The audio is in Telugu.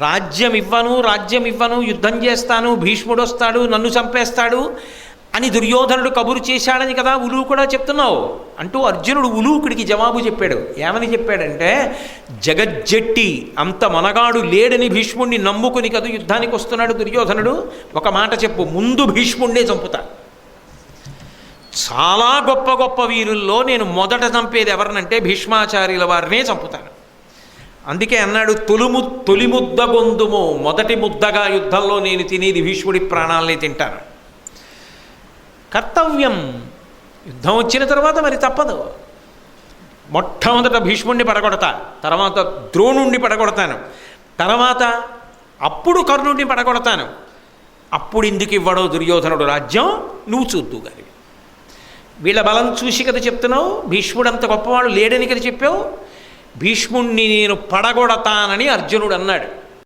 రాజ్యం ఇవ్వను, యుద్ధం చేస్తాను, భీష్ముడు వస్తాడు, నన్ను చంపేస్తాడు అని దుర్యోధనుడు కబురు చేశాడని కదా ఉలూ కూడా చెప్తున్నావు అంటూ అర్జునుడు ఉలూకుడికి జవాబు చెప్పాడు. ఏమని చెప్పాడంటే, జగజ్జట్టి అంత మనగాడు లేడని భీష్ముడిని నమ్ముకుని కదా యుద్ధానికి వస్తున్నాడు దుర్యోధనుడు. ఒక మాట చెప్పు, ముందు భీష్ముడినే చంపుతా. చాలా గొప్ప గొప్ప వీరుల్లో నేను మొదట చంపేది ఎవరినంటే భీష్మాచార్యుల వారినే చంపుతాను. అందుకే అన్నాడు, తొలి ముద్ద గొందుము, మొదటి ముద్దగా యుద్ధంలో నేను తినేది భీష్ముడి ప్రాణాలని తింటాను. కర్తవ్యం. యుద్ధం వచ్చిన తర్వాత మరి తప్పదు. మొట్టమొదట భీష్ముడిని పడగొడతా, తర్వాత ద్రోణుణ్ణి పడగొడతాను, తర్వాత అప్పుడు కర్ణుడిని పడగొడతాను. అప్పుడు ఎందుకు ఇవ్వడో దుర్యోధనుడు రాజ్యం, నువ్వు చూద్దు గారి. వీళ్ళ బలం చూసి కదా చెప్తున్నావు, భీష్ముడు అంత గొప్పవాడు లేడని కదా చెప్పావు. భీష్ముణ్ణి నేను పడగొడతానని అర్జునుడు అన్నాడు.